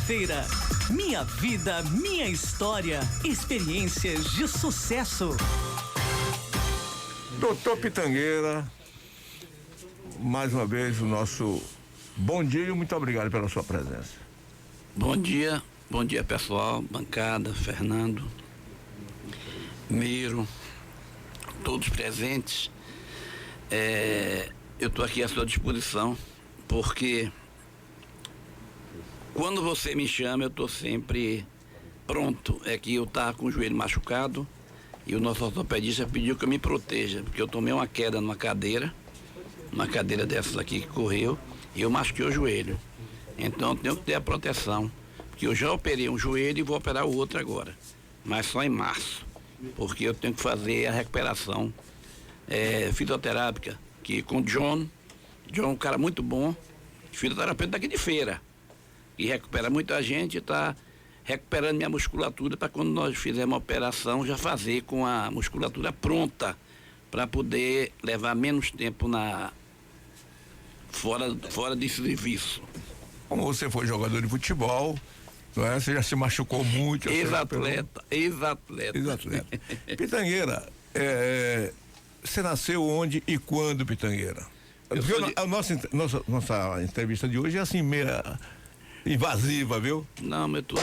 Quinta-feira. Minha vida, minha história. Experiências de sucesso. Doutor Pitangueira, mais uma vez o nosso bom dia e muito obrigado pela sua presença. Bom dia pessoal, bancada, Fernando, Miro, todos presentes. Eu estou aqui à sua disposição, porque quando você me chama, eu estou sempre pronto. É que eu estava com o joelho machucado e o nosso ortopedista pediu que eu me proteja, porque eu tomei uma queda numa cadeira dessas aqui que correu, e eu machuquei o joelho. Então eu tenho que ter a proteção, porque eu já operei um joelho e vou operar o outro agora, mas só em março, porque eu tenho que fazer a recuperação fisioterápica, que com o John é um cara muito bom, fisioterapeuta daqui de Feira, e recupera muita gente, está recuperando minha musculatura para quando nós fizermos a operação já fazer com a musculatura pronta para poder levar menos tempo fora de serviço. Como você foi jogador de futebol, não é? Você já se machucou muito. Ex-atleta. Pitangueira, você nasceu onde e quando, Pitangueira? A nossa entrevista de hoje é assim, meia invasiva, viu? Não, eu tô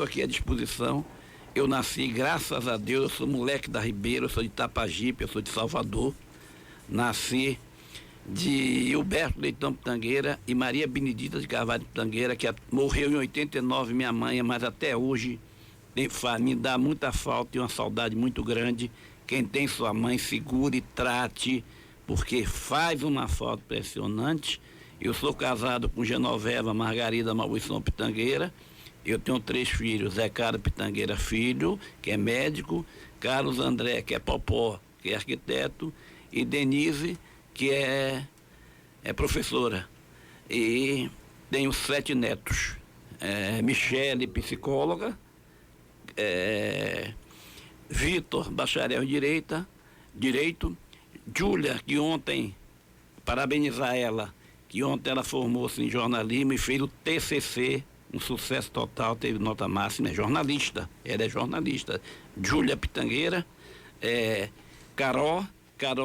aqui à disposição. Eu nasci, graças a Deus, eu sou moleque da Ribeira, eu sou de Tapajipe, eu sou de Salvador. Nasci de Hilberto Leitão Pitangueira e Maria Benedita de Carvalho Pitangueira, que morreu em 89, minha mãe, mas até hoje me dá muita falta e uma saudade muito grande. Quem tem sua mãe, segure e trate, porque faz uma falta impressionante. Eu sou casado com Genoveva Margarida Maurício Pitangueira. Eu tenho 3 filhos: Zé Carlos Pitangueira filho, que é médico, Carlos André, que é popó, que é arquiteto, e Denise, que é professora. E tenho 7 netos. Michele, psicóloga, Vitor, bacharel em Direito, Júlia, que ontem, parabenizar ela, que ontem ela formou-se em jornalismo e fez o TCC, um sucesso total, teve nota máxima, ela é jornalista. Júlia Pitangueira, Carol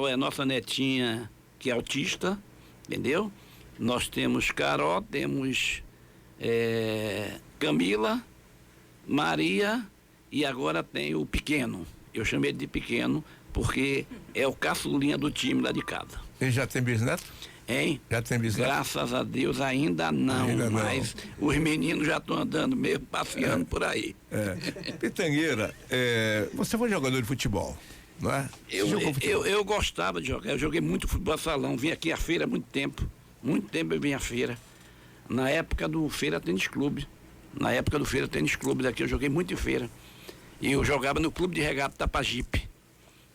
é nossa netinha, que é autista, entendeu? Nós temos Carol, temos Camila, Maria, e agora tem o pequeno. Eu chamei ele de pequeno porque é o caçulinha do time lá de casa. Ele já tem bisneto? Hein? Já tem bisneto? Graças a Deus ainda não, mas os meninos já estão andando mesmo, passeando por aí. Pitangueira, você foi jogador de futebol, não é? Eu gostava de jogar, eu joguei muito futebol salão, vim aqui à feira há muito tempo eu vim à feira, na época do Feira Tênis Clube, daqui eu joguei muito em feira, e eu jogava no Clube de Regata Tapajipe,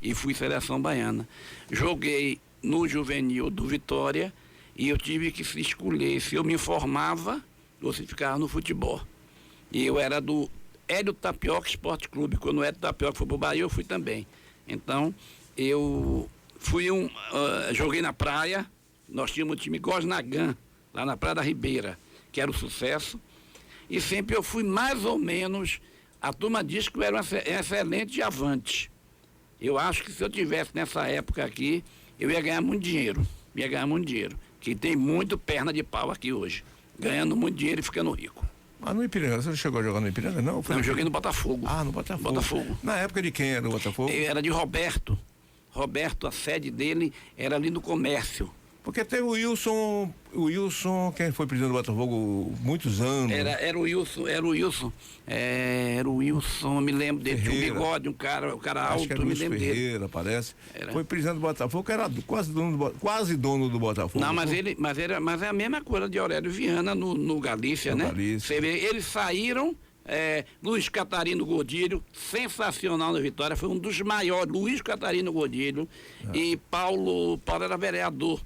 e fui seleção baiana, joguei no juvenil do Vitória, e eu tive que se escolher se eu me formava ou se ficava no futebol. E eu era do Hélio Tapioca Esporte Clube. Quando o Hélio Tapioca foi pro Bahia, eu fui também. Então, eu fui joguei na praia, nós tínhamos o time Gosnagan, lá na Praia da Ribeira, que era um sucesso, e sempre eu fui mais ou menos, a turma diz que eu era um excelente avante. Eu acho que se eu tivesse nessa época aqui, eu ia ganhar muito dinheiro, que tem muito perna de pau aqui hoje, ganhando muito dinheiro e ficando rico. Mas no Ipiranga, você não chegou a jogar no Ipiranga, não? Não, eu joguei no Botafogo. Ah, no Botafogo. Na época de quem era o Botafogo? Era de Roberto, a sede dele era ali no Comércio. Porque teve o Wilson, quem foi presidente do Botafogo muitos anos. Era o Wilson, me lembro dele, tinha um bigode, um cara Acho alto, que era me Luiz lembro Ferreira, dele. Parece. Foi presidente do Botafogo, era quase dono do Botafogo. Não, mas é a mesma coisa de Aurélio Viana no Galícia, né? Você vê, eles saíram, Luiz Catarino Godilho, sensacional na Vitória, foi um dos maiores, Luiz Catarino Godilho, e Paulo era vereador.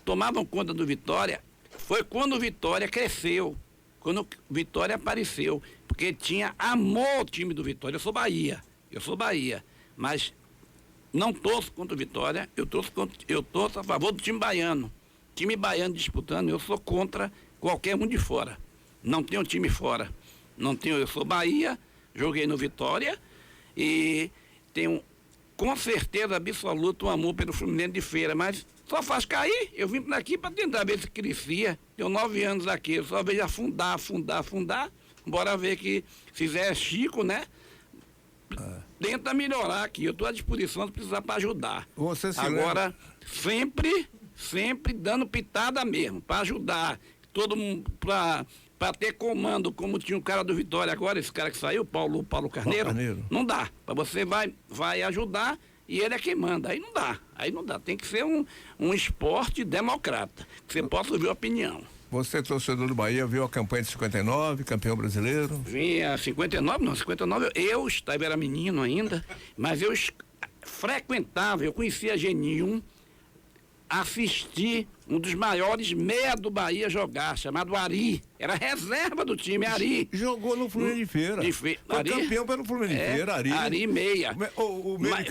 Tomavam conta do Vitória, foi quando o Vitória cresceu, quando o Vitória apareceu, porque tinha amor ao time do Vitória. Eu sou Bahia, mas não torço contra o Vitória, eu torço a favor do time baiano disputando, eu sou contra qualquer um de fora. Não tenho time fora. Não tenho, eu sou Bahia, joguei no Vitória e tenho com certeza absoluta um amor pelo Fluminense de Feira, mas só faz cair. Eu vim aqui para tentar ver se crescia. Tenho 9 anos aqui, eu só vejo afundar. Bora ver que se fizer Chico, né? Tenta melhorar aqui. Eu estou à disposição se precisar para ajudar. Agora, sempre dando pitada mesmo, para ajudar. Todo mundo, para ter comando, como tinha o cara do Vitória agora, esse cara que saiu, Paulo Carneiro. Não dá. Você vai ajudar e ele é quem manda. Aí não dá. Tem que ser um esporte democrata, que você possa ouvir opinião. Você, torcedor do Bahia, viu a campanha de 59, campeão brasileiro? Vinha 59, eu era menino ainda, mas eu frequentava, eu conhecia Geninho, assisti um dos maiores meia do Bahia jogar, chamado Ari. Era reserva do time, Ari. Jogou no Fluminense de Feira. Foi campeão pelo Fluminense de Feira, Ari. Ari meia.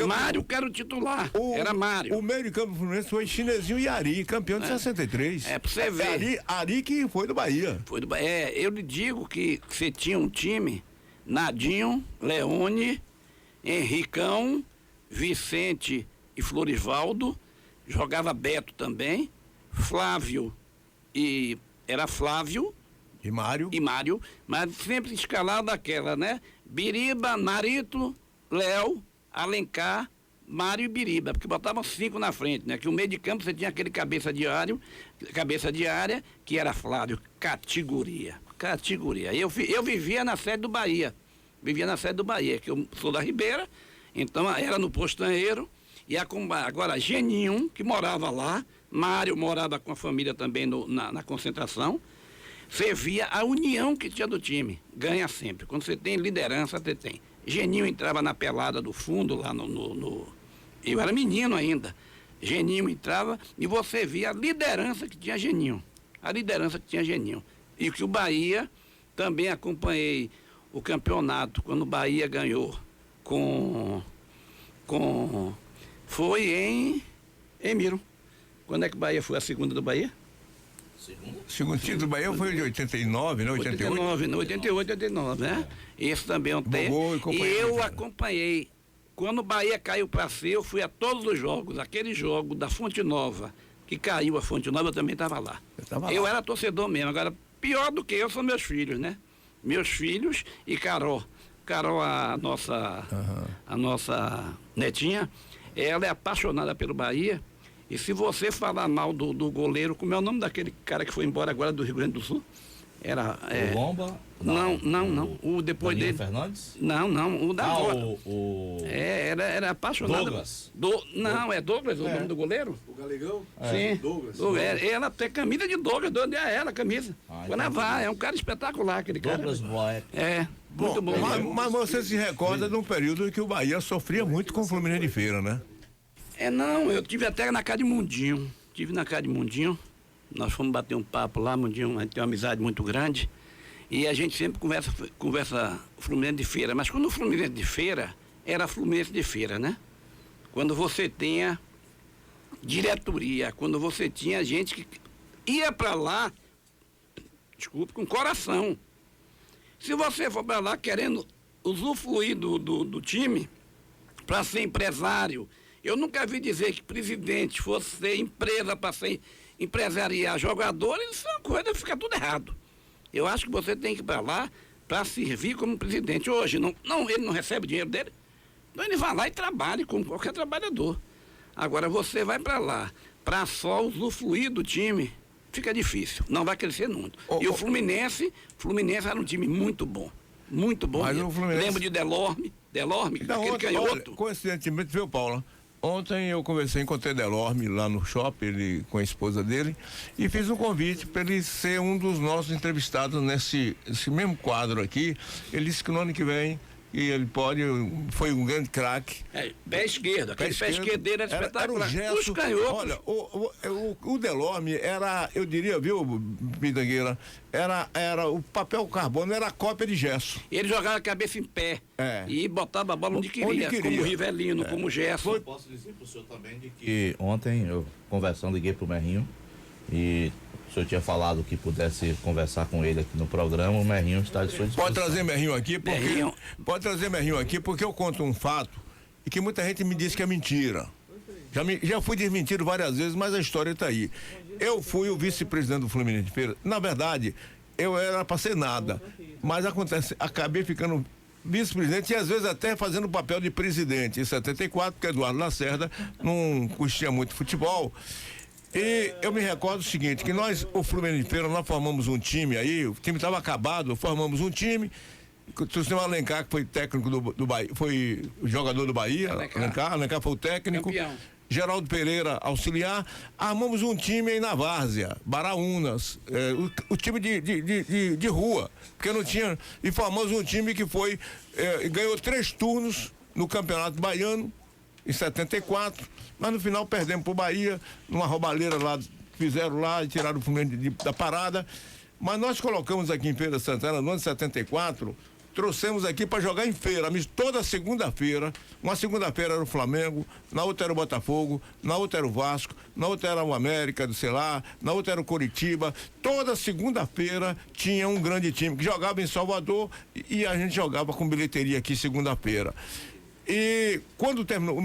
Mário que era o titular. Era Mário. O meio de campo do Fluminense foi Chinesinho e Ari, campeão de 63. Pra você ver. Ari que foi do Bahia. Foi do Bahia. Eu lhe digo que você tinha um time, Nadinho, Leone, Henricão, Vicente e Florivaldo. Jogava Beto também, Flávio era Flávio e Mário, mas sempre escalado daquela, né? Biriba, Narito, Léo, Alencar, Mário e Biriba, porque botavam 5 na frente, né? Que o meio de campo você tinha aquele cabeça de área, que era Flávio, categoria. Eu vivia na sede do Bahia, que eu sou da Ribeira, então era no Postanheiro. E agora, Geninho, que morava lá, Mário morava com a família também na concentração, você via a união que tinha do time, ganha sempre. Quando você tem liderança, você tem. Geninho entrava na pelada do fundo, lá eu era menino ainda. Geninho entrava e você via a liderança que tinha Geninho. E que o Bahia, também acompanhei o campeonato, quando o Bahia ganhou foi em Miro. Quando é que o Bahia foi a segunda do Bahia? Segundo título do Bahia foi de 89, né? 88? 89, né? Esse também é um tempo. E eu acompanhei. Quando o Bahia caiu para C, eu fui a todos os jogos. Aquele jogo da Fonte Nova, que caiu a Fonte Nova, eu também estava lá. Eu era torcedor mesmo. Agora, pior do que eu são meus filhos, né? Meus filhos e Carol. Carol, a nossa netinha, ela é apaixonada pelo Bahia. E se você falar mal do goleiro, como é o nome daquele cara que foi embora agora do Rio Grande do Sul? Era. O Lomba? Não. O depois Danilo dele. Fernandes? Não. O da volta. Era apaixonado. Douglas? É Douglas o nome do goleiro? O Galegão? Sim. Douglas. Ela tem camisa de Douglas, onde é ela a camisa? Quando ela vai, é um cara espetacular aquele cara. Douglas Boy. Muito bom. Mas você se recorda de um período em que o Bahia sofria muito com o Fluminense de Feira, né? Eu tive até na casa de Mundinho. Nós fomos bater um papo lá, Mundinho, a gente tem uma amizade muito grande. E a gente sempre conversa Fluminense de Feira. Mas quando o Fluminense de Feira, era Fluminense de Feira, né? Quando você tinha diretoria, quando você tinha gente que ia para lá, com coração. Se você for para lá querendo usufruir do time, para ser empresário, eu nunca vi dizer que presidente fosse ser empresa para ser empresariar jogadores, isso é uma coisa, fica tudo errado. Eu acho que você tem que ir para lá para servir como presidente. Hoje, ele não recebe o dinheiro dele, então ele vai lá e trabalha como qualquer trabalhador. Agora, você vai para lá para só usufruir do time, fica difícil, não vai crescer muito. E o Fluminense era um time muito bom. Muito bom. Lembro de Delorme, aquele canhoto. Coincidentemente, viu, Paula? Ontem eu encontrei Delorme lá no shopping, com a esposa dele, e fiz um convite para ele ser um dos nossos entrevistados nesse mesmo quadro aqui. Ele disse que no ano que vem e ele foi um grande craque. Pé esquerdo, aquele pé esquerdo dele era espetacular. Era os canhotos. Olha, o Delorme era, eu diria, viu, Bitangueira, era o papel carbono, era a cópia de Gesso. Ele jogava a cabeça em pé e botava a bola onde queria. Como o Rivelino, como o Gesso. Eu posso dizer pro senhor também de que ontem, eu conversando, liguei pro Merrinho, E o senhor tinha falado que pudesse conversar com ele aqui no programa, o Merrinho está à sua disposição. Pode trazer Merrinho aqui, porque eu conto um fato e que muita gente me diz que é mentira. Já fui desmentido várias vezes, mas a história está aí. Eu fui o vice-presidente do Fluminense de Feira. Na verdade, eu era para ser nada, mas acabei ficando vice-presidente e às vezes até fazendo o papel de presidente. Em 74, porque Eduardo Lacerda não curtia muito futebol. E eu me recordo o seguinte, que o Fluminense de Feira, nós formamos um time aí, o time estava acabado, formamos um time. O senhor Alencar, que foi técnico do Bahia, foi o jogador do Bahia, Alencar foi o técnico. Campeão. Geraldo Pereira, auxiliar, armamos um time aí na Várzea, Baraunas, o time de rua, porque não tinha, e formamos um time que ganhou 3 turnos no Campeonato Baiano, em 74, mas no final perdemos pro Bahia, numa roubalheira lá, fizeram lá e tiraram o Fluminense da parada, mas nós colocamos aqui em Feira de Santana, no ano de 74, trouxemos aqui para jogar em feira, toda segunda-feira. Uma segunda-feira era o Flamengo, na outra era o Botafogo, na outra era o Vasco, na outra era o América, sei lá, na outra era o Coritiba. Toda segunda-feira tinha um grande time que jogava em Salvador e a gente jogava com bilheteria aqui segunda-feira. E quando terminou, o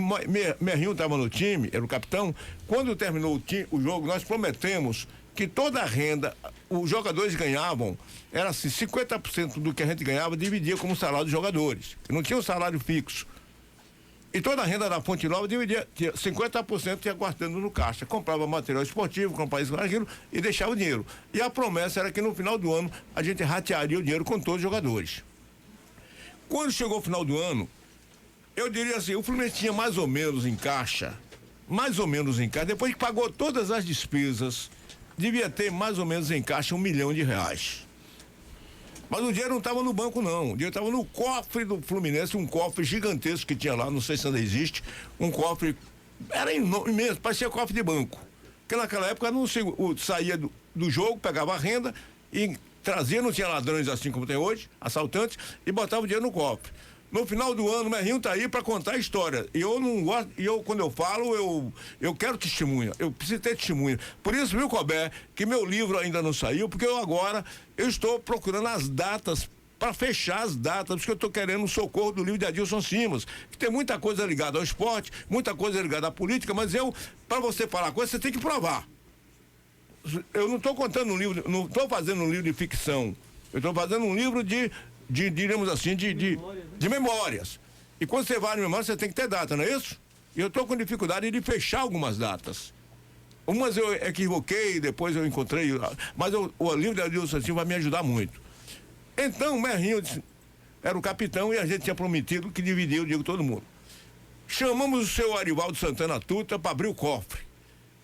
Merrinho estava no time, era o capitão. Quando terminou o jogo, nós prometemos que toda a renda, os jogadores ganhavam, era assim, 50% do que a gente ganhava dividia como salário dos jogadores. Não tinha um salário fixo. E toda a renda da Fonte Nova dividia, 50% ia guardando no caixa. Comprava material esportivo, comprava isso, aquilo e deixava o dinheiro. E a promessa era que no final do ano a gente ratearia o dinheiro com todos os jogadores. Quando chegou o final do ano, eu diria assim, o Fluminense tinha mais ou menos em caixa, depois que pagou todas as despesas, devia ter mais ou menos em caixa R$1 milhão. Mas o dinheiro não estava no banco, não. O dinheiro estava no cofre do Fluminense, um cofre gigantesco que tinha lá, não sei se ainda existe, um cofre, era imenso, parecia cofre de banco. Porque naquela época não saía do jogo, pegava a renda e trazia, não tinha ladrões assim como tem hoje, assaltantes, e botava o dinheiro no cofre. No final do ano, o Merrinho tá aí para contar a história. E eu não gosto, quando eu falo, eu quero testemunha. Eu preciso ter testemunha. Por isso, viu, Cobé, que meu livro ainda não saiu, porque eu estou procurando as datas para fechar as datas, porque eu estou querendo o socorro do livro de Adilson Simas, que tem muita coisa ligada ao esporte, muita coisa ligada à política, mas para você falar coisa, você tem que provar. Eu não estou contando um livro, não estou fazendo um livro de ficção. Eu estou fazendo um livro diríamos assim, de memórias. E quando você vai na memória, você tem que ter data, não é isso? E eu estou com dificuldade de fechar algumas datas. Umas eu equivoquei, depois eu encontrei, mas o livro de Adilson assim vai me ajudar muito. Então, o Merrinho era o capitão e a gente tinha prometido que dividia o dinheiro com todo mundo. Chamamos o seu Arivaldo Santana Tuta para abrir o cofre.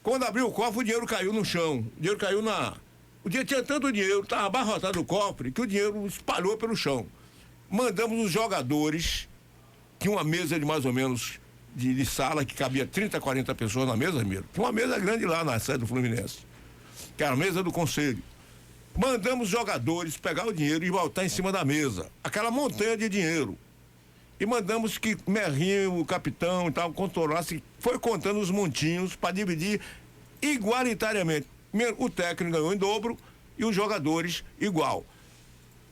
Quando abriu o cofre, o dinheiro caiu no chão. O dinheiro caiu O dia tinha tanto dinheiro, estava abarrotado o cofre, que o dinheiro espalhou pelo chão. Mandamos os jogadores, tinha uma mesa de mais ou menos de sala que cabia 30, 40 pessoas na mesa mesmo. Tinha uma mesa grande lá na sede do Fluminense, que era a mesa do conselho. Mandamos os jogadores pegar o dinheiro e voltar em cima da mesa, aquela montanha de dinheiro. E mandamos que o Merrinho, o capitão e tal, controlasse, foi contando os montinhos para dividir igualitariamente. O técnico ganhou em dobro e os jogadores igual.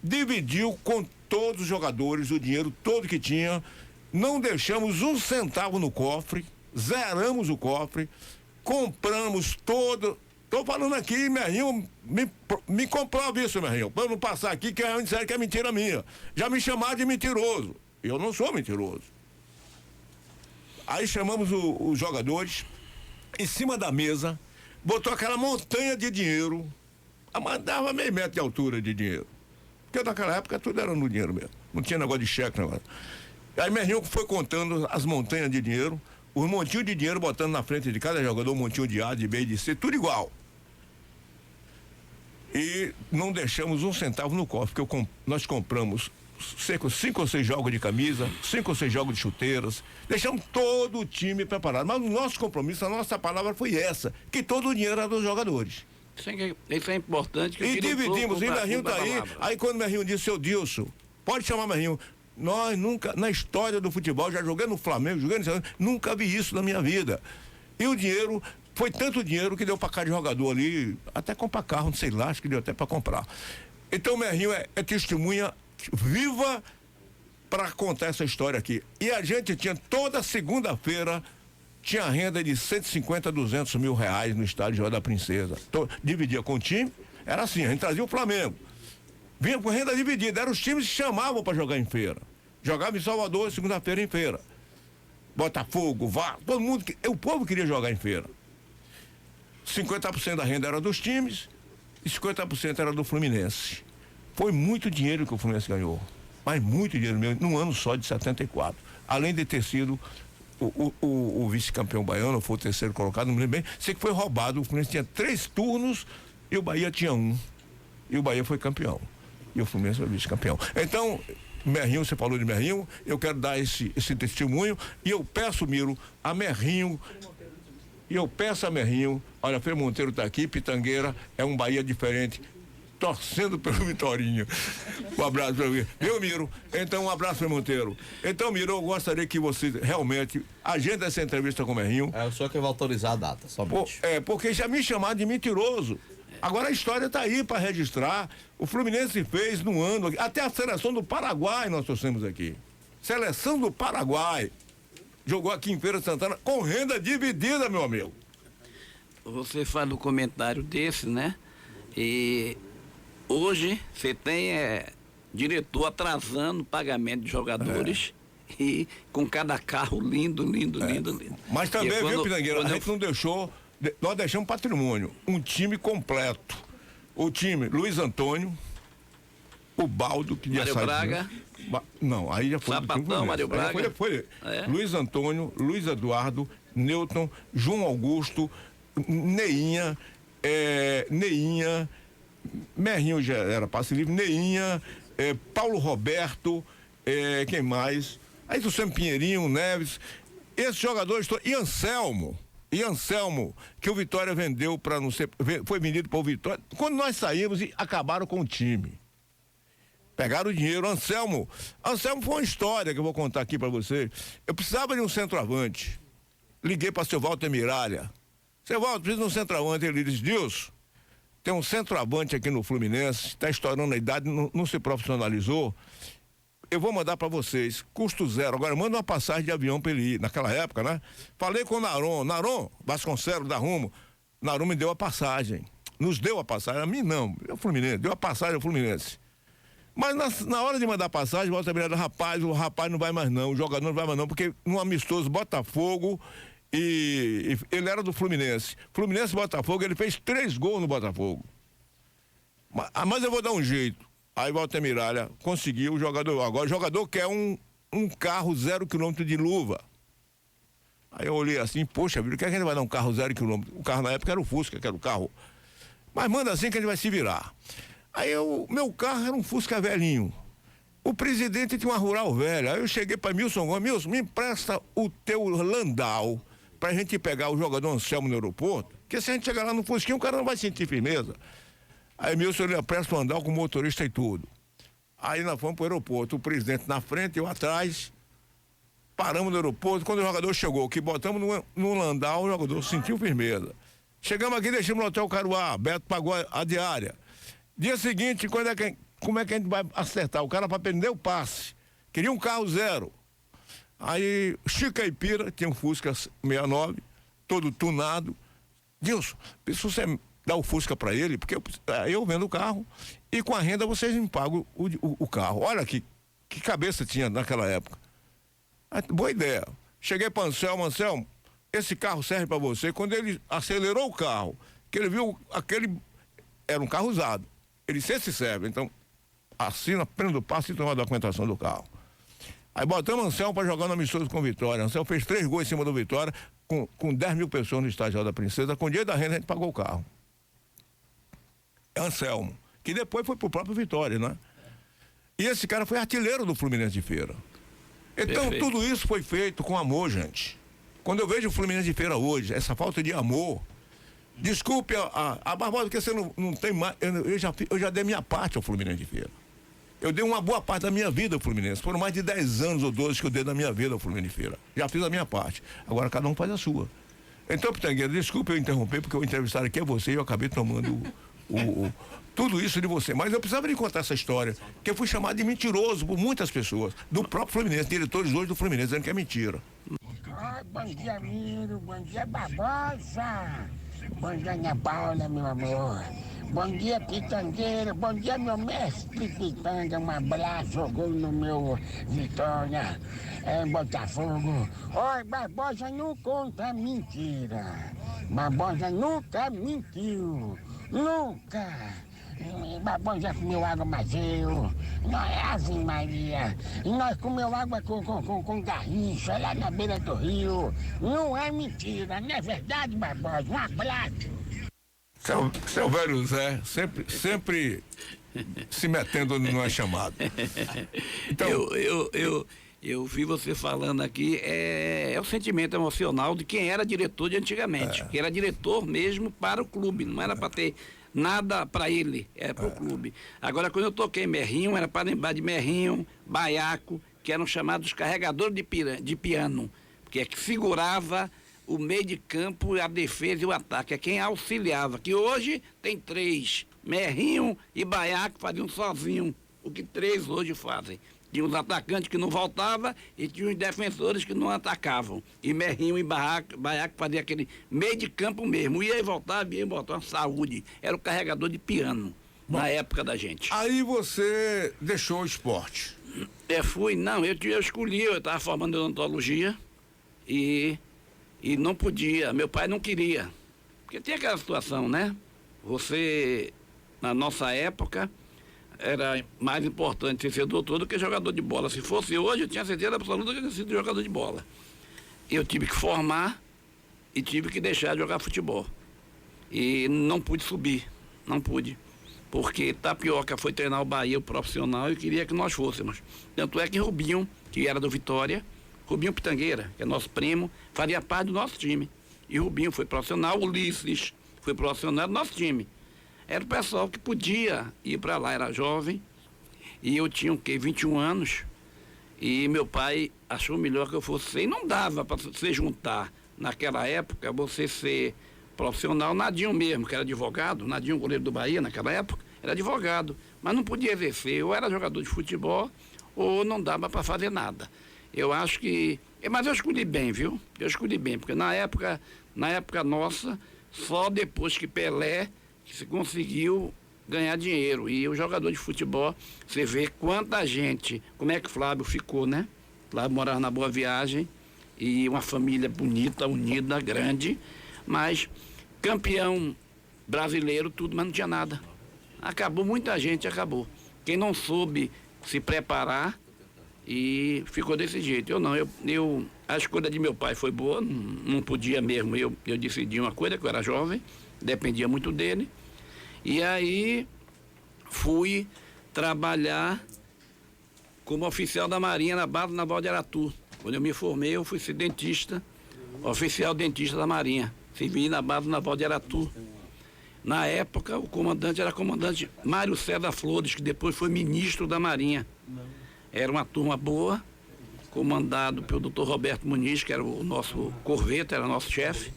Dividiu com todos os jogadores o dinheiro todo que tinha, não deixamos um centavo no cofre, zeramos o cofre, compramos todo. Tô falando aqui, Merrinho, me comprova isso, Merrinho, para eu não passar aqui que é sério que é mentira minha. Já me chamaram de mentiroso. Eu não sou mentiroso. Aí chamamos os jogadores em cima da mesa, botou aquela montanha de dinheiro, mandava meio metro de altura de dinheiro. Porque naquela época tudo era no dinheiro mesmo. Não tinha negócio de cheque, negócio. Aí Merrinho foi contando as montanhas de dinheiro, os montinhos de dinheiro botando na frente de cada jogador, um montinho de A, de B, de C, tudo igual. E não deixamos um centavo no cofre, porque nós compramos 5 ou 6 jogos de camisa, 5 ou 6 jogos de chuteiras, deixamos todo o time preparado. Mas o nosso compromisso, a nossa palavra foi essa, que todo o dinheiro era dos jogadores. Isso é importante. Que e dividimos, e Merrinho tá aí quando o Merrinho disse, seu Dilson, pode chamar Merrinho, nós nunca, na história do futebol, já joguei no Flamengo, nunca vi isso na minha vida. E o dinheiro foi tanto dinheiro que deu para cada jogador ali, até comprar carro, não sei lá, acho que deu até para comprar. Então o Merrinho é testemunha viva para contar essa história aqui. E a gente tinha toda segunda-feira, tinha renda de 150, 200 mil reais no estádio Joia da Princesa. Dividia com o time, era assim, a gente trazia o Flamengo. Vinha com renda dividida, eram os times que chamavam para jogar em feira. Jogava em Salvador, segunda-feira em feira. Botafogo, Vasco, todo mundo, o povo queria jogar em feira. 50% da renda era dos times e 50% era do Fluminense. Foi muito dinheiro que o Fluminense ganhou, mas muito dinheiro mesmo, num ano só de 74. Além de ter sido o vice-campeão baiano, foi o terceiro colocado, não me lembro bem, sei que foi roubado, o Fluminense tinha 3 turnos e o Bahia tinha 1. E o Bahia foi campeão. E o Fluminense foi vice-campeão. Então, Merrinho, você falou de Merrinho, eu quero dar esse testemunho e eu peço, Miro, a Merrinho, olha, Frei Monteiro está aqui, Pitangueira é um Bahia diferente, torcendo pelo Vitorinho. Um abraço para você. Viu, Miro? Então, um abraço, Frei Monteiro. Então, Miro, eu gostaria que você realmente agenda essa entrevista com o Merrinho. É o senhor que vai autorizar a data, somente. Porque já me chamaram de mentiroso. Agora a história está aí para registrar. O Fluminense fez no ano, até a seleção do Paraguai nós trouxemos aqui. Seleção do Paraguai. Jogou aqui em Feira de Santana com renda dividida, meu amigo. Você faz um comentário desse, né? E hoje você tem diretor atrasando o pagamento de jogadores e com cada carro lindo. Mas também, viu, Pitangueira, a gente não deixou. Nós deixamos patrimônio, um time completo. O time, Luiz Antônio, o Baldo, que já saiu. Braga. Não, aí já foi. Sapatão, Mário Braga. Foi. Luiz Antônio, Luiz Eduardo, Newton, João Augusto, Neinha, Merrinho já era passe livre, Neinha, Paulo Roberto, quem mais? Aí do Sam Pinheirinho, Neves, esses jogadores todos, e Anselmo, que o Vitória vendeu para não ser, foi vendido para o Vitória. Quando nós saímos e acabaram com o time. Pegaram o dinheiro, Anselmo foi uma história que eu vou contar aqui para você. Eu precisava de um centroavante. Liguei para seu Walter Miralha. Seu Walter, precisa de um centroavante. Ele disse, Deus, tem um centroavante aqui no Fluminense, está estourando a idade, não se profissionalizou. Eu vou mandar para vocês, custo zero. Agora manda uma passagem de avião para ele ir, naquela época, né? Falei com o Naron Vasconcelos da Rumo. Naron me deu a passagem. Nos deu a passagem, a mim não, é o Fluminense, deu a passagem ao Fluminense. Mas na hora de mandar a passagem, volta a virada, o rapaz não vai mais não, o jogador não vai mais não, porque num amistoso Botafogo e ele era do Fluminense. Fluminense e Botafogo, ele fez 3 gols no Botafogo. Mas eu vou dar um jeito. Aí Walter Miralha conseguiu o jogador. Agora o jogador quer um carro 0 km de luva. Aí eu olhei assim, poxa vida, o que é que a gente vai dar um carro 0 km? O carro na época era o Fusca, que era o carro. Mas manda assim que a gente vai se virar. Aí meu carro era um Fusca velhinho. O presidente tinha uma Rural velha. Aí eu cheguei para Milson Gomes, Milson, me empresta o teu Landau pra gente pegar o jogador Anselmo no aeroporto, porque se a gente chegar lá no Fusquinho, o cara não vai sentir firmeza. Aí Milson, ele presta o Landau com o motorista e tudo. Aí nós fomos pro aeroporto, o presidente na frente, eu atrás, paramos no aeroporto, quando o jogador chegou, que botamos no Landau, o jogador sentiu firmeza. Chegamos aqui, deixamos no Hotel Caruá, Beto pagou a diária. Dia seguinte, como é que a gente vai acertar? O cara para prender o passe, queria um carro 0. Aí Chico Caipira, tinha um Fusca 69, todo tunado. Dilson, se você dá o Fusca para ele, porque eu vendo o carro e com a renda vocês me pagam o carro. Olha que cabeça tinha naquela época. Boa ideia. Cheguei para Anselmo, esse carro serve para você. Quando ele acelerou o carro, que ele viu era um carro usado. Ele disse, esse serve. Então, assina, prenda o passe e toma a documentação do carro. Aí botamos Anselmo para jogar no amistoso com Vitória. Anselmo fez 3 gols em cima do Vitória, com 10 mil pessoas no estádio da Princesa. Com o dinheiro da renda a gente pagou o carro. Anselmo, que depois foi pro próprio Vitória, né? E esse cara foi artilheiro do Fluminense de Feira. Então, perfeito. Tudo isso foi feito com amor, gente. Quando eu vejo o Fluminense de Feira hoje, essa falta de amor, desculpe a Barbosa, porque você não tem mais. Eu já dei minha parte ao Fluminense de Feira. Eu dei uma boa parte da minha vida ao Fluminense. Foram mais de 10 anos ou 12 que eu dei da minha vida ao Fluminense de Feira. Já fiz a minha parte. Agora cada um faz a sua. Então, Pitangueira, desculpe eu interromper, porque o entrevistado aqui é você e eu acabei tomando tudo isso de você. Mas eu precisava lhe contar essa história, que eu fui chamado de mentiroso por muitas pessoas, do próprio Fluminense, diretores hoje do Fluminense, dizendo que é mentira. Bom dia, Miro. Bom dia, Barbosa. Bom dia, Ana Paula, meu amor. Bom dia, Pitangueira. Bom dia, meu mestre Pitanga. Um abraço, jogou no meu Vitória, em Botafogo. Oi, Barbosa não conta mentira. Barbosa nunca mentiu. Nunca. Barbosa comeu água Mazeu. Não é assim, Maria. E nós comeu água com garrincha lá na beira do rio. Não é mentira, não é verdade, Barbosa? Um abraço. Seu velho Zé, sempre se metendo onde não é chamado. Então, eu vi você falando aqui, é o sentimento emocional de quem era diretor de antigamente, que era diretor mesmo para o clube, não era para ter nada para ele, era para o clube. Agora, quando eu toquei Merrinho, era para lembrar de Merrinho, Baiaco, que eram chamados carregadores de piano, que é que segurava o meio de campo, a defesa e o ataque, é quem auxiliava, que hoje tem 3, Merrinho e Baiaco faziam sozinho, o que 3 hoje fazem. Tinha os atacantes que não voltavam e tinha os defensores que não atacavam. E Merrinho e Baiaco faziam aquele meio de campo mesmo, ia e voltava, uma saúde. Era o carregador de piano. Bom, na época da gente. Aí você deixou o esporte? Eu escolhi, eu estava formando odontologia e não podia, meu pai não queria, porque tinha aquela situação, né? Você, na nossa época, era mais importante ser doutor do que jogador de bola. Se fosse hoje, eu tinha certeza absoluta que eu tinha sido jogador de bola. Eu tive que formar e tive que deixar de jogar futebol. E não pude subir, não pude. Porque Tapioca foi treinar o Bahia, o profissional, e queria que nós fôssemos. Tanto é que Rubinho, que era do Vitória, Rubinho Pitangueira, que é nosso primo, faria parte do nosso time. E Rubinho foi profissional, Ulisses foi profissional do nosso time. Era o pessoal que podia ir para lá, era jovem, e eu tinha 21 anos, e meu pai achou melhor que eu fosse ser, e não dava para você juntar, naquela época, você ser profissional. Nadinho mesmo, que era advogado, Nadinho, goleiro do Bahia naquela época, era advogado, mas não podia exercer, ou era jogador de futebol, ou não dava para fazer nada. Eu acho que... Mas eu escolhi bem, viu? Eu escolhi bem, porque na época nossa, só depois que Pelé que se conseguiu ganhar dinheiro. E o jogador de futebol, você vê quanta gente, como é que Flávio ficou, né? Flávio morava na Boa Viagem, e uma família bonita, unida, grande, mas campeão brasileiro, tudo, mas não tinha nada. Acabou, muita gente acabou. Quem não soube se preparar, e ficou desse jeito. A escolha de meu pai foi boa, não podia mesmo, eu decidi uma coisa, que eu era jovem, dependia muito dele, e aí fui trabalhar como oficial da Marinha na base naval de Aratu. Quando eu me formei, eu fui ser dentista, oficial dentista da Marinha, servi na base naval de Aratu. Na época, o comandante era comandante Mário César Flores, que depois foi ministro da Marinha. Era uma turma boa, comandado pelo Dr. Roberto Muniz, que era o nosso corveta, era nosso chefe.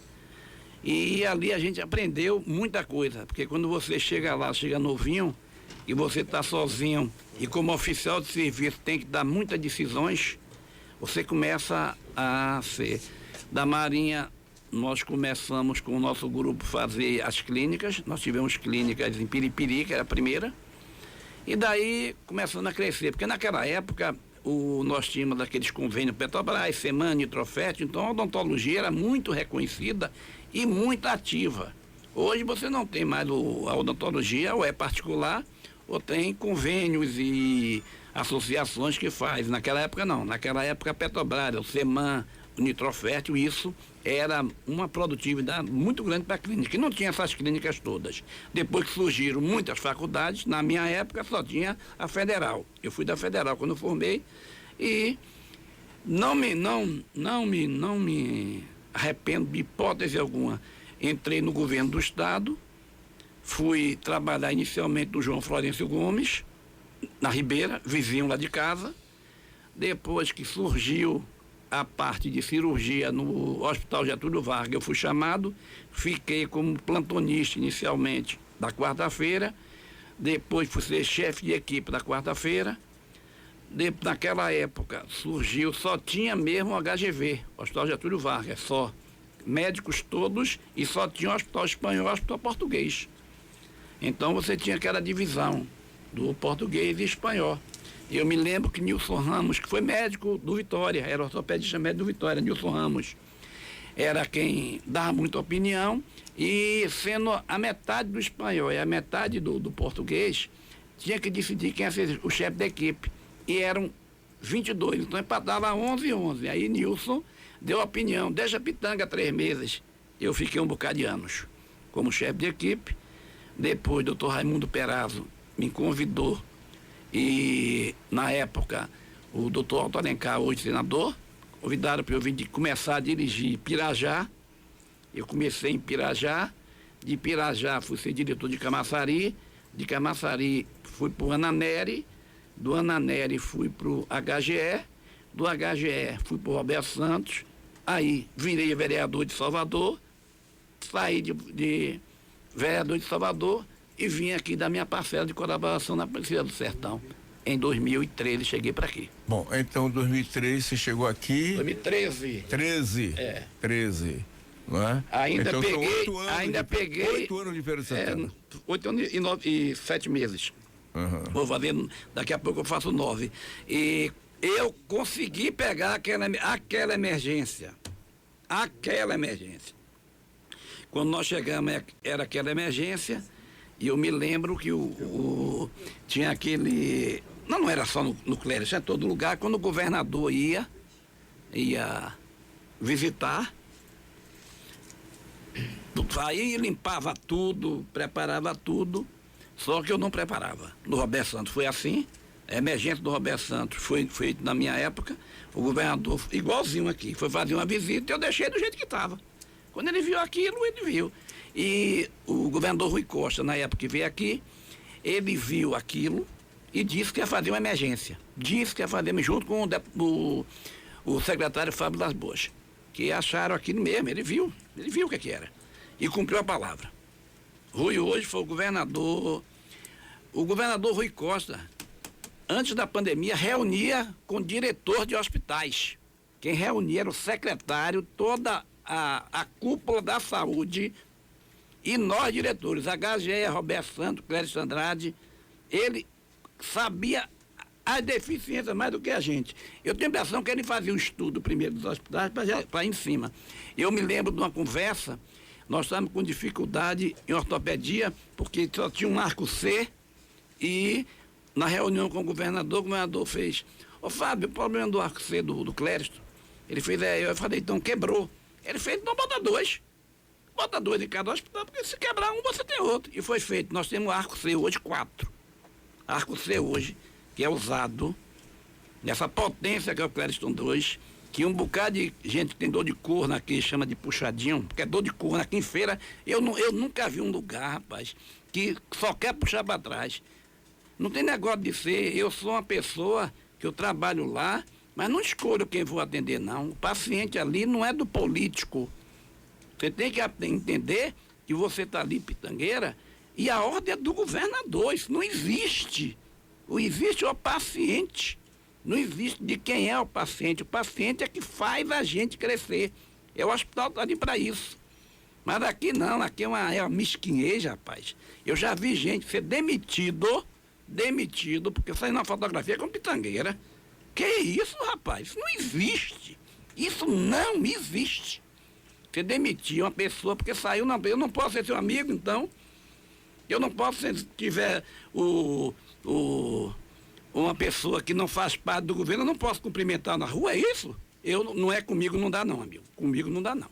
E ali a gente aprendeu muita coisa, porque quando você chega lá, chega novinho, e você está sozinho, e como oficial de serviço tem que dar muitas decisões, você começa a ser. Da Marinha, nós começamos com o nosso grupo fazer as clínicas, nós tivemos clínicas em Piripiri, que era a primeira, e daí começando a crescer, porque naquela época nós tínhamos aqueles convênios Petrobras, Semana, Nitrofet, então a odontologia era muito reconhecida e muito ativa. Hoje você não tem mais a odontologia, ou é particular, ou tem convênios e associações que faz. Naquela época não, naquela época a Petrobras, o Seman, o Nitrofértil, isso era uma produtividade muito grande para a clínica, e não tinha essas clínicas todas. Depois que surgiram muitas faculdades, na minha época só tinha a Federal. Eu fui da Federal quando eu formei, e não me arrependo de hipótese alguma. Entrei no governo do estado, fui trabalhar inicialmente do João Florencio Gomes, na Ribeira, vizinho lá de casa. Depois que surgiu a parte de cirurgia no Hospital Getúlio Vargas. Eu fui chamado, fiquei como plantonista inicialmente da quarta-feira, depois fui ser chefe de equipe da quarta-feira. Naquela época surgiu, só tinha mesmo o HGV, Hospital Getúlio Vargas, só. Médicos todos, e só tinha o Hospital Espanhol e o Hospital Português. Então você tinha aquela divisão do português e espanhol. E eu me lembro que Nilson Ramos, que foi médico do Vitória, era ortopedista médico do Vitória, Nilson Ramos, era quem dava muita opinião, e sendo a metade do espanhol e a metade do português, tinha que decidir quem ia ser o chefe da equipe. E eram 22, então empatava 11. Aí Nilson deu a opinião, deixa a Pitanga 3 meses. Eu fiquei um bocado de anos como chefe de equipe. Depois, doutor Raimundo Perazzo me convidou, e na época o doutor Alto Alencar, hoje senador, convidaram para eu vir começar a dirigir Pirajá. Eu comecei em Pirajá, de Pirajá fui ser diretor de Camaçari, de Camaçari fui para o Ananeri, do Ananeri fui para o HGE, do HGE fui para o Roberto Santos, aí virei vereador de Salvador, saí de vereador de Salvador e vim aqui da minha parcela de colaboração na Polícia do Sertão. Em 2013 cheguei para aqui. Bom, então em 2003 você chegou aqui. 2013. 13. É. 13. Não é? Ainda então, peguei. São 8 anos ainda peguei. 8 anos de Feira de Santana. 8 anos e 7 meses. Uhum. Vou fazer, daqui a pouco eu faço 9. E eu consegui pegar aquela emergência. Aquela emergência. Quando nós chegamos, era aquela emergência, e eu me lembro que tinha aquele... Não era só no Clério, tinha em todo lugar. Quando o governador ia visitar, aí limpava tudo, preparava tudo, só que eu não preparava. No Roberto Santos foi assim, a emergência do Roberto Santos foi feita na minha época, o governador, igualzinho aqui, foi fazer uma visita e eu deixei do jeito que estava. Quando ele viu aquilo, ele viu. E o governador Rui Costa, na época que veio aqui, ele viu aquilo e disse que ia fazer uma emergência. Disse que ia fazer, junto com o secretário Fábio das Boas, que acharam aquilo mesmo, ele viu o que era. E cumpriu a palavra. Rui hoje foi o governador Rui Costa, antes da pandemia, reunia com o diretor de hospitais. Quem reunia era o secretário, toda a cúpula da saúde, e nós diretores, HGE, Roberto Santos, Clério Andrade, ele sabia as deficiências mais do que a gente. Eu tenho a impressão que ele fazia o estudo primeiro dos hospitais para ir em cima. Eu me lembro de uma conversa, nós estávamos com dificuldade em ortopedia, porque só tinha um arco C, e na reunião com o governador fez: ô Fábio, o problema do arco C do Clério, ele fez, eu falei, então quebrou. Ele fez, então bota 2. Bota 2 em cada hospital, porque se quebrar um, você tem outro. E foi feito. Nós temos arco C hoje 4. Arco C hoje, que é usado nessa potência que é o Clériston 2, que um bocado de gente que tem dor de corno aqui chama de puxadinho, porque é dor de corno aqui em feira. Eu nunca vi um lugar, rapaz, que só quer puxar para trás. Não tem negócio de ser, eu sou uma pessoa que eu trabalho lá, mas não escolho quem vou atender, não. O paciente ali não é do político. Você tem que entender que você está ali, Pitangueira, e a ordem é do governador. Isso não existe. Existe o paciente. Não existe de quem é o paciente. O paciente é que faz a gente crescer. O hospital está ali para isso. Mas aqui não, aqui é uma mesquinhez, rapaz. Eu já vi gente ser demitido, porque saiu na fotografia com Pitangueira. Que isso, rapaz? Isso não existe. Isso não existe. Você demitir uma pessoa porque saiu, não. Eu não posso ser seu amigo, então. Eu não posso, se tiver uma pessoa que não faz parte do governo, eu não posso cumprimentar na rua, é isso? Não é comigo, não dá não, amigo. Comigo não dá não.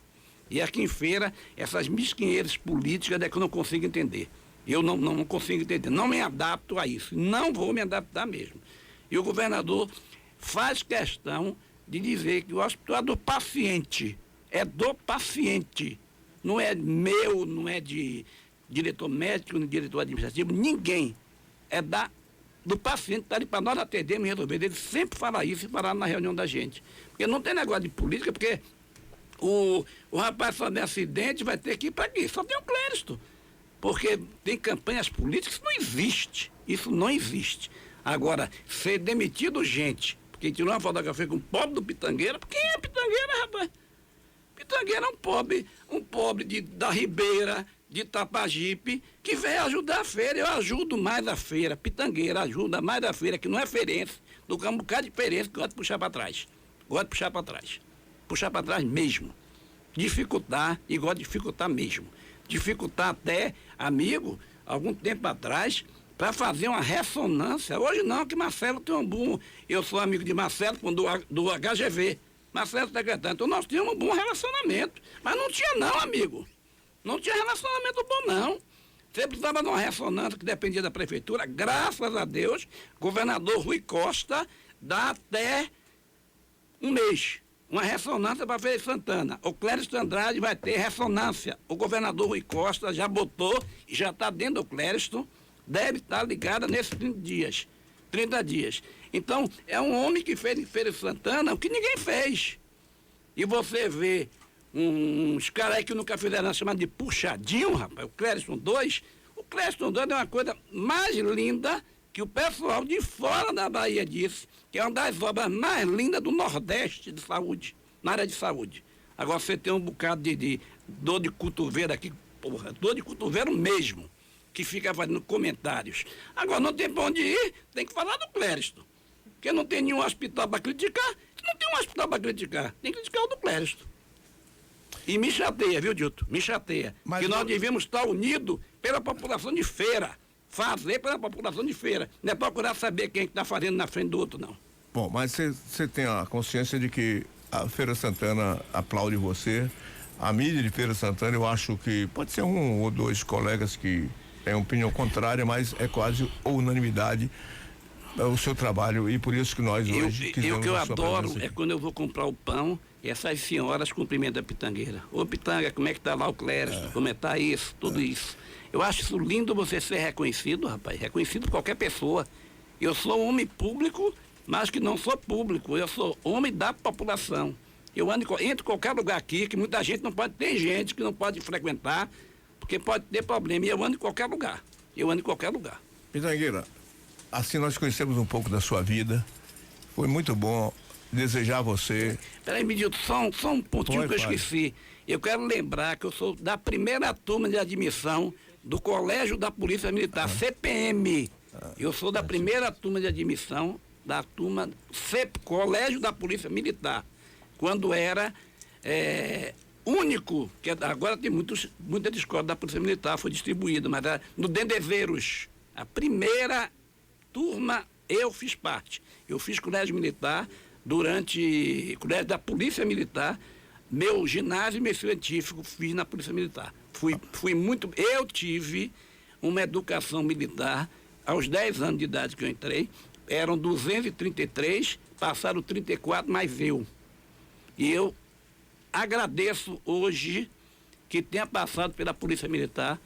E aqui em feira, essas mesquinheiras políticas é que eu não consigo entender. Eu não consigo entender. Não me adapto a isso. Não vou me adaptar mesmo. E o governador faz questão de dizer que o hospital é do paciente. É do paciente. Não é meu, não é de diretor médico, nem diretor administrativo, ninguém. É da do paciente está ali para nós atendermos e resolver. Ele sempre fala isso e fala na reunião da gente. Porque não tem negócio de política, porque o rapaz só tem acidente, vai ter que ir para aqui. Só tem o Clériston. Porque tem campanhas políticas, isso não existe. Isso não existe. Agora, ser demitido gente, porque tirou uma fotografia com o pobre do Pitangueira, quem é Pitangueira, rapaz? Pitangueira é um pobre da Ribeira, de Tapajipe, que veio ajudar a feira. Eu ajudo mais a feira. Pitangueira ajuda mais a feira, que não é feirense, do que um bocado de feirense que gosta de puxar para trás. Gosta de puxar para trás. Puxar para trás mesmo. Dificultar, e gosta de dificultar mesmo. Dificultar até, amigo, algum tempo atrás, para fazer uma ressonância. Hoje não, que Marcelo tem um bom... Eu sou amigo de Marcelo do HGV. Marcelo secretário. Então nós tínhamos um bom relacionamento. Mas não tinha não, amigo. Não tinha relacionamento bom, não. Você precisava de uma ressonância que dependia da prefeitura. Graças a Deus, governador Rui Costa dá até um mês. Uma ressonância para a Feira de Santana. O Clériston Andrade vai ter ressonância. O governador Rui Costa já botou e já está dentro do Clériston. Deve estar ligada nesses 30 dias. Então, é um homem que fez em Feira de Santana o que ninguém fez. E você vê uns caras aí que nunca fizeram nada chamado de puxadinho, rapaz, o Clériston 2. O Clériston 2 é uma coisa mais linda que o pessoal de fora da Bahia disse, que é uma das obras mais lindas do Nordeste de saúde, na área de saúde. Agora você tem um bocado de dor de cotovelo aqui, porra, dor de cotovelo mesmo, que fica fazendo comentários. Agora não tem pra onde ir, tem que falar do Clériston. Porque não tem nenhum hospital para criticar. Se não tem um hospital para criticar, tem que criticar o do Clériston. E me chateia, viu, Dilton? Me chateia. Que nós devemos estar unidos pela população de feira. Fazer pela população de feira. Não é procurar saber quem está fazendo na frente do outro, não. Bom, mas você tem a consciência de que a Feira Santana aplaude você. A mídia de Feira Santana, eu acho que pode ser um ou dois colegas que têm opinião contrária, mas é quase unanimidade o seu trabalho, e por isso que nós hoje quisemos o que eu adoro é quando eu vou comprar o pão e essas senhoras cumprimentam a Pitangueira. Ô Pitanga, como é que tá lá o Clériston? Como é que tá isso? Tudo isso. Eu acho isso lindo, você ser reconhecido, rapaz. Reconhecido por qualquer pessoa. Eu sou homem público, mas que não sou público. Eu sou homem da população. Eu entro em qualquer lugar aqui, que muita gente não pode... Tem gente que não pode frequentar, porque pode ter problema. E eu ando em qualquer lugar. Pitangueira, assim nós conhecemos um pouco da sua vida. Foi muito bom desejar a você. Peraí, me diga, só um pontinho que eu esqueci. Eu quero lembrar que eu sou da primeira turma de admissão do Colégio da Polícia Militar, CPM. Eu sou da primeira turma de admissão da turma Colégio da Polícia Militar. Quando era único, que agora tem muitas escolas da Polícia Militar, foi distribuída, mas era no Dendezeiros. A primeira turma eu fiz parte. Eu fiz colégio militar colégio da Polícia Militar, meu ginásio e meu científico fiz na Polícia Militar. Eu tive uma educação militar aos 10 anos de idade que eu entrei, eram 233, passaram 34, mais eu. E eu agradeço hoje que tenha passado pela Polícia Militar,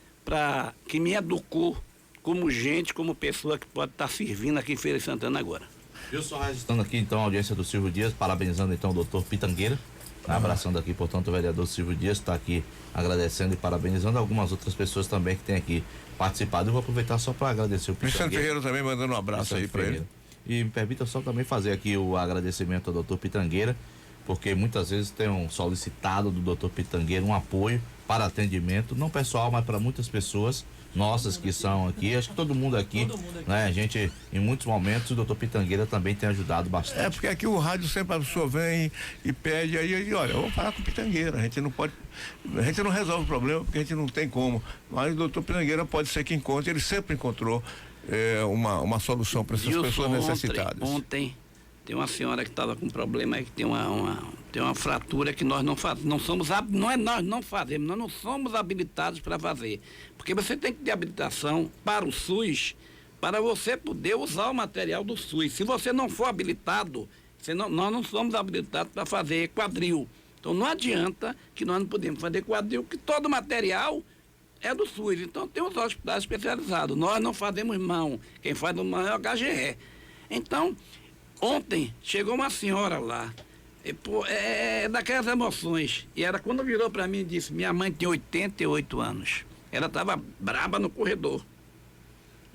que me educou como gente, como pessoa que pode estar servindo aqui em Feira de Santana agora. Eu só registrando aqui então a audiência do Silvio Dias, parabenizando então o doutor Pitangueira, abraçando aqui, portanto, o vereador Silvio Dias está aqui agradecendo e parabenizando algumas outras pessoas também que têm aqui participado. Eu vou aproveitar só para agradecer o Vicente Ferreira também mandando um abraço aí para ele. E me permita só também fazer aqui o agradecimento ao doutor Pitangueira, porque muitas vezes tem solicitado do doutor Pitangueira um apoio para atendimento, não pessoal, mas para muitas pessoas nossas que são aqui, acho que todo mundo aqui, né? A gente, em muitos momentos, o doutor Pitangueira também tem ajudado bastante. Porque aqui o rádio sempre a pessoa vem e pede aí, olha, eu vou falar com o Pitangueira, a gente não resolve o problema porque a gente não tem como, mas o doutor Pitangueira pode ser que encontre, ele sempre encontrou uma solução para essas pessoas necessitadas. Ontem tem uma senhora que estava com um problema, que tem uma fratura que nós não fazemos, nós não somos habilitados para fazer. Porque você tem que ter habilitação para o SUS, para você poder usar o material do SUS. Se você não for habilitado, nós não somos habilitados para fazer quadril. Então não adianta que nós não podemos fazer quadril, que todo material é do SUS, então tem os hospitais especializados. Nós não fazemos mão, quem faz mão é o HGE. Então, ontem chegou uma senhora lá, daquelas emoções, e ela quando virou para mim e disse, minha mãe tem 88 anos, ela estava braba no corredor.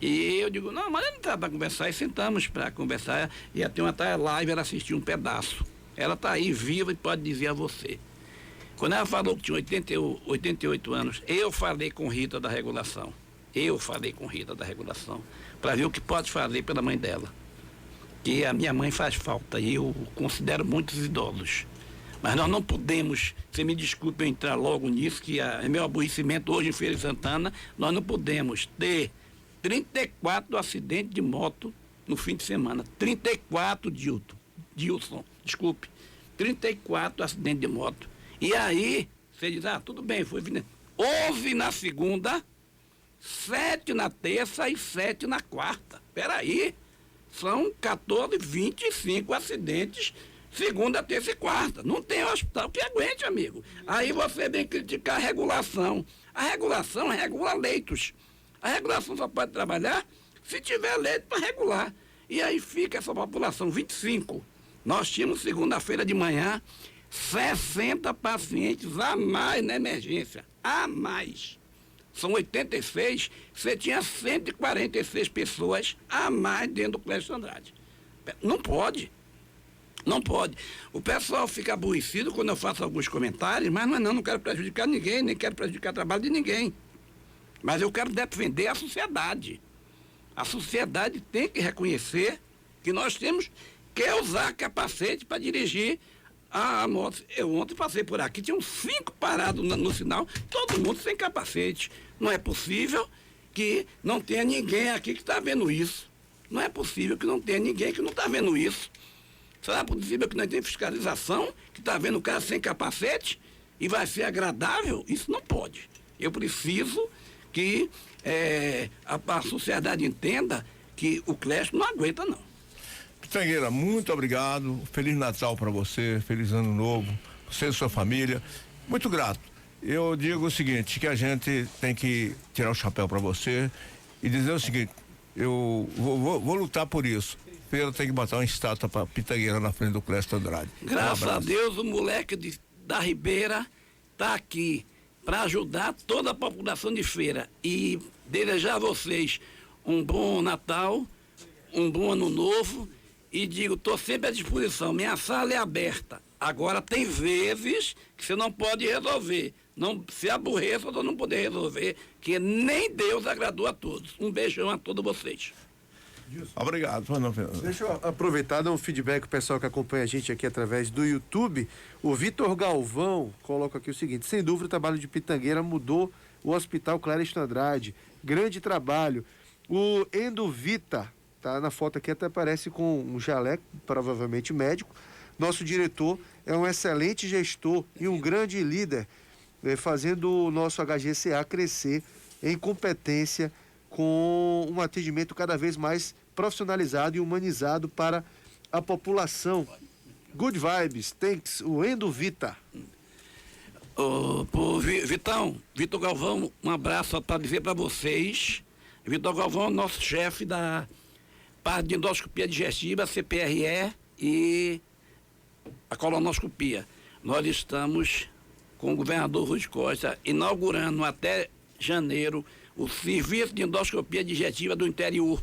E eu digo, não, mas não está para conversar, e sentamos para conversar, ia ter uma live, ela assistiu um pedaço. Ela está aí viva e pode dizer a você. Quando ela falou que tinha 88 anos, eu falei com Rita da regulação. Para ver o que pode fazer pela mãe dela. Que a minha mãe faz falta e eu considero muitos idosos. Mas nós não podemos, você me desculpe eu entrar logo nisso, que é meu aborrecimento hoje em Feira de Santana, nós não podemos ter 34 acidentes de moto no fim de semana. 34, Dilson, desculpe. 34 acidentes de moto. E aí, você diz, tudo bem, foi 11 na segunda, 7 na terça e 7 na quarta. Peraí, são 14, 25 acidentes, segunda, terça e quarta. Não tem hospital que aguente, amigo. Aí você vem criticar a regulação. A regulação regula leitos. A regulação só pode trabalhar se tiver leito para regular. E aí fica essa população, 25. Nós tínhamos segunda-feira de manhã 60 pacientes a mais na emergência. A mais. São 86, você tinha 146 pessoas a mais dentro do Clécio Andrade. Não pode. Não pode. O pessoal fica aborrecido quando eu faço alguns comentários, mas não quero prejudicar ninguém, nem quero prejudicar o trabalho de ninguém. Mas eu quero defender a sociedade. A sociedade tem que reconhecer que nós temos que usar capacete para dirigir a moto. Eu ontem passei por aqui, tinham 5 parados no sinal, todo mundo sem capacete. Não é possível que não tenha ninguém aqui que está vendo isso. Não é possível que não tenha ninguém que não está vendo isso. Será possível que nós tenhamos fiscalização, que está vendo o cara sem capacete e vai ser agradável? Isso não pode. Eu preciso que a sociedade entenda que o Clécio não aguenta, não. Pitangueira, muito obrigado. Feliz Natal para você, feliz Ano Novo, você e sua família. Muito grato. Eu digo o seguinte, que a gente tem que tirar o chapéu para você e dizer o seguinte, eu vou lutar por isso. Feira tem que botar uma estátua para Pitangueira na frente do Clécio Andrade. Graças a Deus, o moleque da Ribeira está aqui para ajudar toda a população de Feira e desejar a vocês um bom Natal, um bom Ano Novo e digo, estou sempre à disposição, minha sala é aberta. Agora tem vezes que você não pode resolver, não se aborreça ou não poder resolver, que nem Deus agradou a todos. Um beijão a todos vocês. Obrigado. Deixa eu aproveitar, dar um feedback o pessoal que acompanha a gente aqui através do YouTube. O Vitor Galvão coloca aqui o seguinte: sem dúvida o trabalho de Pitangueira mudou o Hospital Clécio Andrade. Grande trabalho. O Endo Vita, tá na foto aqui, até aparece com um jaleco, provavelmente médico. Nosso diretor é um excelente gestor e um grande líder, fazendo o nosso HGCA crescer em competência, com um atendimento cada vez mais profissionalizado e humanizado para a população. Good vibes, thanks, o Endo Vita. Vitor Galvão, um abraço para dizer para vocês. Vitor Galvão é o nosso chefe da parte de endoscopia digestiva, CPRE e a colonoscopia. Nós estamos com o governador Rui Costa inaugurando até janeiro o serviço de endoscopia digestiva do interior,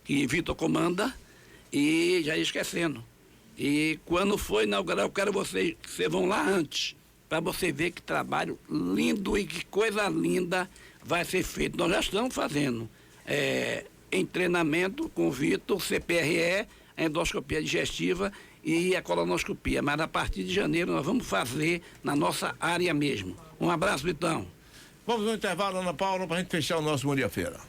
que Vitor comanda, e já ia esquecendo. E quando for inaugurar, eu quero que vocês vão lá antes, para você ver que trabalho lindo e que coisa linda vai ser feito. Nós já estamos fazendo em treinamento com o Vitor, CPRE, a endoscopia digestiva e a colonoscopia, mas a partir de janeiro nós vamos fazer na nossa área mesmo. Um abraço, Vitão. Vamos no intervalo, Ana Paula, para a gente fechar o nosso Bom Dia Feira.